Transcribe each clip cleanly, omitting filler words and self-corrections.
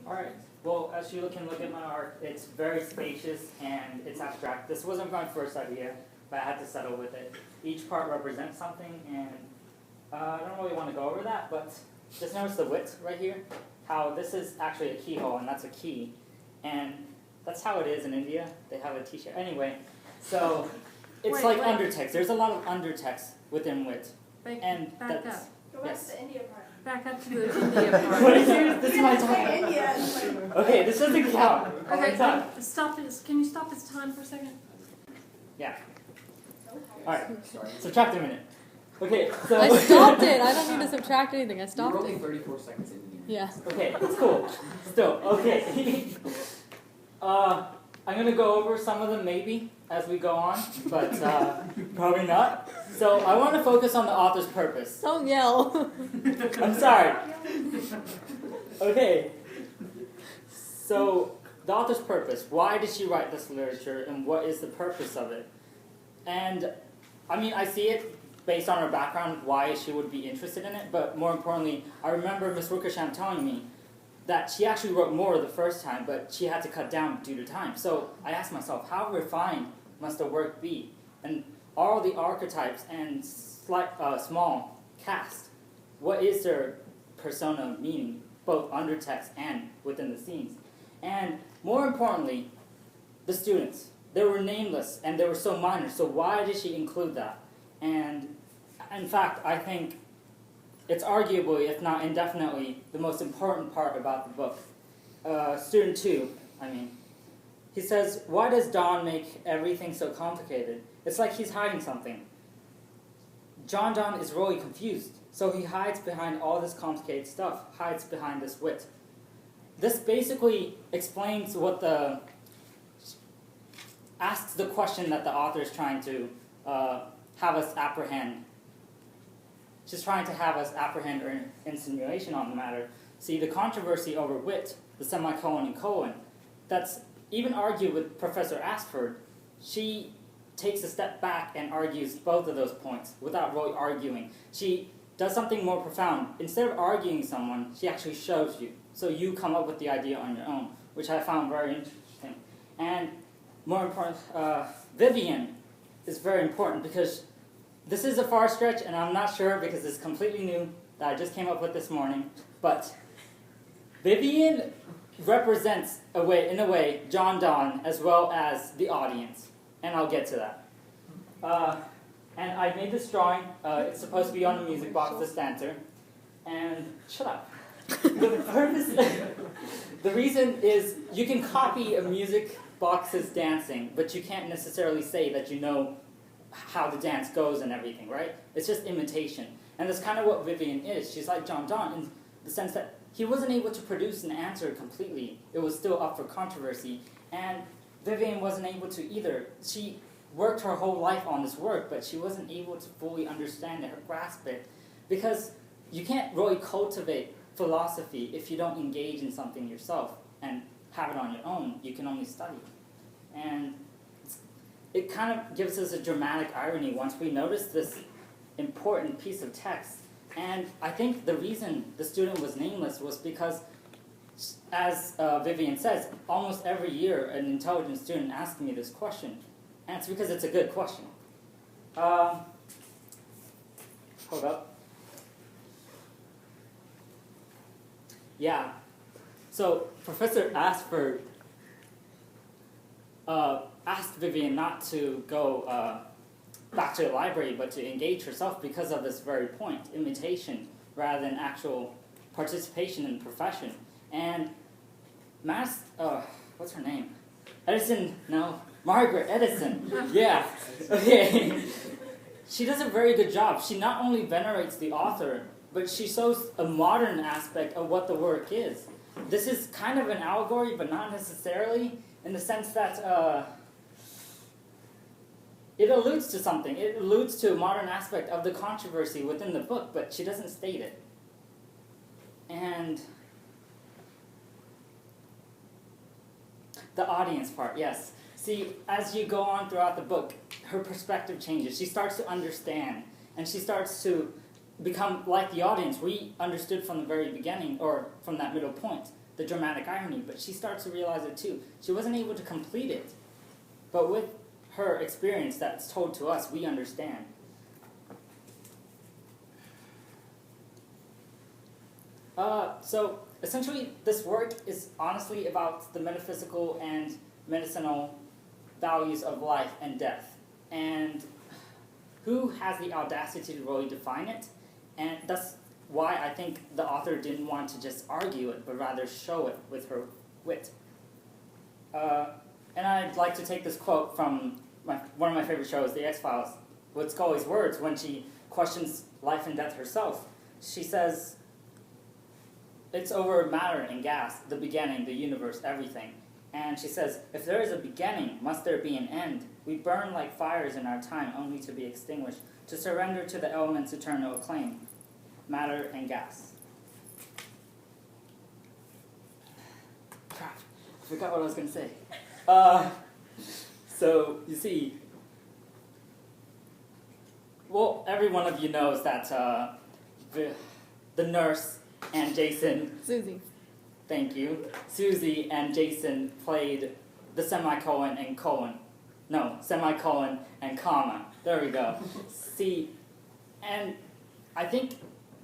Alright, well, as you can look at my art, it's very spacious and it's abstract. This wasn't my first idea, but I had to settle with it. Each part represents something, and I don't really want to go over that, but just notice the width right here, how this is actually a keyhole, and that's a key. And that's how it is in India. They have a t-shirt. Anyway, so it's like undertext. There's a lot of undertext within width. Back That's, up. Go back to the India part. Back up to the India part. What is it? This is my time. India. Okay, this doesn't count. Okay, Time. stop this. Can you stop this time for a second? Yeah. Alright, subtract a minute. Okay, so... I stopped it. I don't need to subtract anything. I stopped You're it. only 34 seconds in. Yeah. Okay, it's cool. Still, okay. I'm going to go over some of them maybe as we go on, but probably not. So I want to focus on the author's purpose. Don't yell. I'm sorry. Okay. So the author's purpose. Why did she write this literature, and what is the purpose of it? And I mean, I see it based on her background, why she would be interested in it, but more importantly, I remember Ms. Wickersham telling me that she actually wrote more the first time, but she had to cut down due to time. So I asked myself, how refined must the work be? And all the archetypes and small cast, what is their persona meaning, both undertext and within the scenes? And more importantly, the students. They were nameless and they were so minor, so why did she include that? And in fact, I think it's arguably, if not indefinitely, the most important part about the book. Student 2, he says, why does Don make everything so complicated? It's like he's hiding something. John Donne is really confused, so he hides behind all this complicated stuff, hides behind this wit. This basically explains asks the question that the author is trying to have us apprehend. She's trying to have us apprehend her insinuation on the matter. See, the controversy over wit, the semicolon and colon, that's even argued with Professor Ashford. She takes a step back and argues both of those points without really arguing. She does something more profound. Instead of arguing someone, she actually shows you. So you come up with the idea on your own, which I found very interesting. And more important, Vivian is very important because this is a far stretch, and I'm not sure because it's completely new that I just came up with this morning. But Vivian represents, in a way, John Donne as well as the audience, and I'll get to that. And I made this drawing. It's supposed to be on the music box, the stanza. And shut up. The purpose, the reason is you can copy a music box's dancing, but you can't necessarily say that you know how the dance goes and everything, right? It's just imitation. And that's kind of what Vivian is. She's like John Donne in the sense that he wasn't able to produce an answer completely. It was still up for controversy. And Vivian wasn't able to either. She worked her whole life on this work, but she wasn't able to fully understand it or grasp it. Because you can't really cultivate philosophy if you don't engage in something yourself and have it on your own. You can only study. And it kind of gives us a dramatic irony once we notice this important piece of text. And I think the reason the student was nameless was because, as Vivian says, almost every year an intelligent student asks me this question. And it's because it's a good question. Hold up. Yeah. So Professor Ashford asked Vivian not to go back to the library, but to engage herself because of this very point, imitation, rather than actual participation in the profession. And what's her name? Margaret Edson. Yeah, okay. She does a very good job. She not only venerates the author, but she shows a modern aspect of what the work is. This is kind of an allegory, but not necessarily, in the sense that it alludes to something. It alludes to a modern aspect of the controversy within the book, but she doesn't state it. And the audience part, yes. See, as you go on throughout the book, her perspective changes. She starts to understand, and she starts to become like the audience. We understood from the very beginning, or from that middle point, the dramatic irony, but she starts to realize it too. She wasn't able to complete it, but with her experience that's told to us, we understand. So essentially, this work is honestly about the metaphysical and medicinal values of life and death, and who has the audacity to really define it, and that's why I think the author didn't want to just argue it, but rather show it with her wit. And I'd like to take this quote from one of my favorite shows, The X-Files, with Scully's words when she questions life and death herself. She says, "It's over matter and gas, the beginning, the universe, everything." And she says, "If there is a beginning, must there be an end? We burn like fires in our time, only to be extinguished, to surrender to the elements' eternal acclaim, matter and gas." Crap, I forgot what I was going to say. So, you see, well, every one of you knows that the nurse and Jason... Susie. Thank you. Susie and Jason played the semicolon and colon. No, semicolon and comma. There we go. See, and I think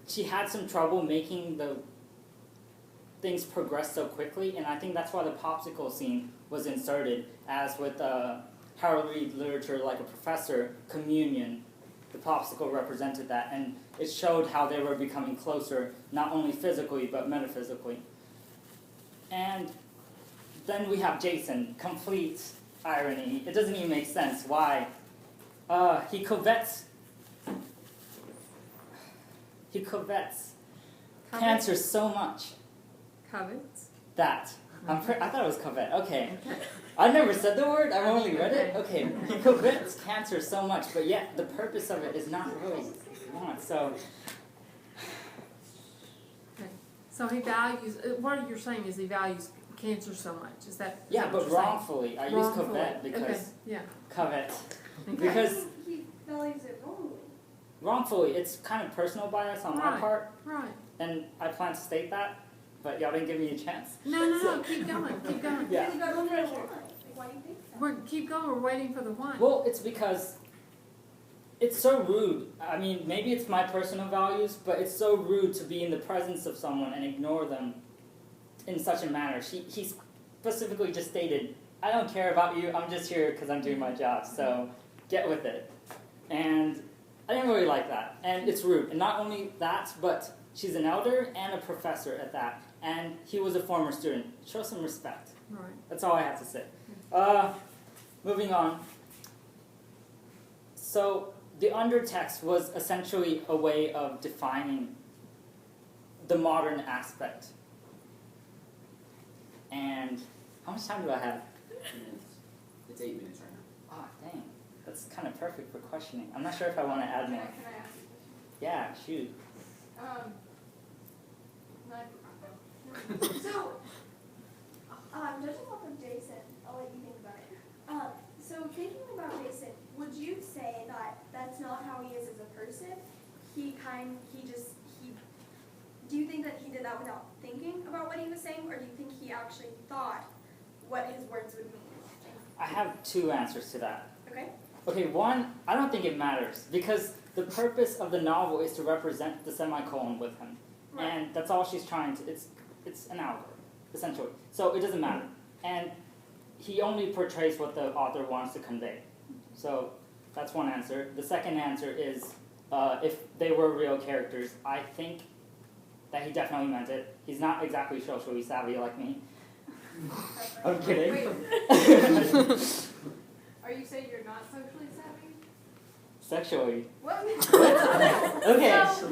she had some trouble making the things progress so quickly, and I think that's why the popsicle scene was inserted, as with Harold literature like a professor, communion, the popsicle represented that, and it showed how they were becoming closer, not only physically, but metaphysically. And then we have Jason, complete irony. It doesn't even make sense why. He covets cancer so much Covets? that, I thought it was covet, okay. I never said the word, I've only read it. Okay, he covets cancer so much, but yet the purpose of it is not really want. So, Okay. So he values, what you're saying is he values cancer so much. Is that yeah, what but you're saying? wrongfully. I use Wrongfully. covet because Okay, yeah. covet. Okay. Because He values it wrongly. wrongfully, it's kind of personal bias on my Right. part, Right. and I plan to state that, but y'all didn't give me a chance. No, keep going, keep going. Yeah. You got one more why? Like, why do you think that? Keep going, we're waiting for the one. Well, it's because it's so rude. I mean, maybe it's my personal values, but it's so rude to be in the presence of someone and ignore them in such a manner. He specifically just stated, "I don't care about you, I'm just here because I'm doing my job, so get with it." And I didn't really like that, and it's rude. And not only that, but she's an elder and a professor at that, and he was a former student. Show some respect. Right. That's all I have to say. Moving on. So the undertext was essentially a way of defining the modern aspect. And how much time do I have? 2 minutes. It's 8 minutes right now. Oh, dang. That's kind of perfect for questioning. I'm not sure if I want to add more. Can I ask you a question? Yeah, shoot. So, judging off of Jason, I'll let you think about it. So thinking about Jason, would you say that that's not how he is as a person? Do you think that he did that without thinking about what he was saying, or do you think he actually thought what his words would mean? I have two answers to that. Okay? Okay, one, I don't think it matters, because the purpose of the novel is to represent the semicolon with him. Right. And that's all she's trying to, it's an allegory, essentially. So it doesn't matter. And he only portrays what the author wants to convey. So that's one answer. The second answer is, if they were real characters, I think that he definitely meant it. He's not exactly socially savvy like me. I'm kidding. Wait. Are you saying you're not socially savvy? Sexually. What? Okay.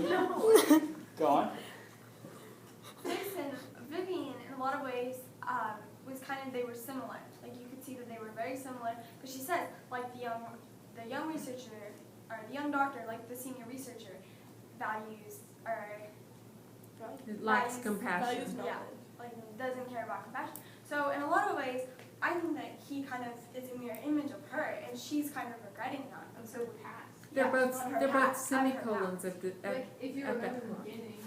No. Go on. Jason, Vivian, in a lot of ways, was they were similar. Like, you could see that they were very similar. Because she says, like, the young researcher, or the young doctor, like the senior researcher, It lacks compassion. Yeah, like, doesn't care about compassion. So, in a lot of ways, I think that he kind of is a mirror image of her, and she's kind of regretting that. And so They're on both her they're both path, on her semicolons path. at the Like, if you at remember that the point. beginning,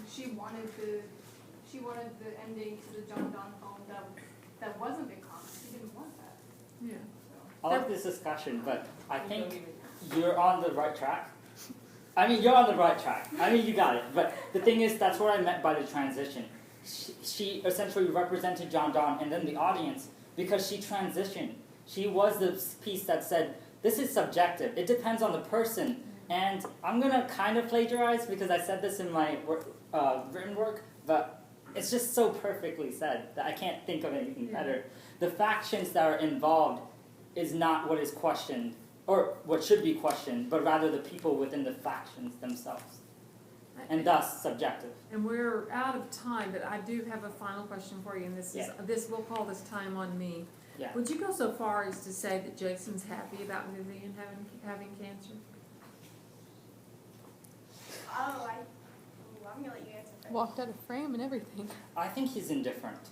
she wanted the ending to the John Donne poem that wasn't in common. She didn't want that. Yeah. I like this discussion, but I You think don't even know. you're on the right track. I mean, you're on the right track. I mean, you got it. But the thing is, that's what I meant by the transition. She essentially represented John Donne and then the audience because she transitioned. She was the piece that said, this is subjective. It depends on the person. And I'm going to kind of plagiarize because I said this in my written work, but it's just so perfectly said that I can't think of anything better. The factions that are involved is not what is questioned, or what should be questioned, but rather the people within the factions themselves, and thus subjective. And we're out of time, but I do have a final question for you, and we'll call this time on me. Yeah. Would you go so far as to say that Jason's happy about Vivian having cancer? Oh, I'm gonna let you answer first. Walked out of frame and everything. I think he's indifferent.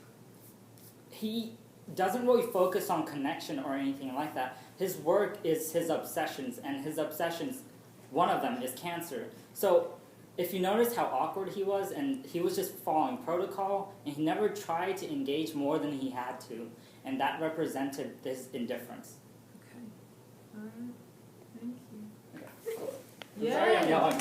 He doesn't really focus on connection or anything like that. His work is his obsessions, and his obsessions, one of them is cancer. So if you notice how awkward he was, and he was just following protocol, and he never tried to engage more than he had to, and that represented his indifference. Okay. All right. Thank you. I'm sorry I'm Yay. yelling.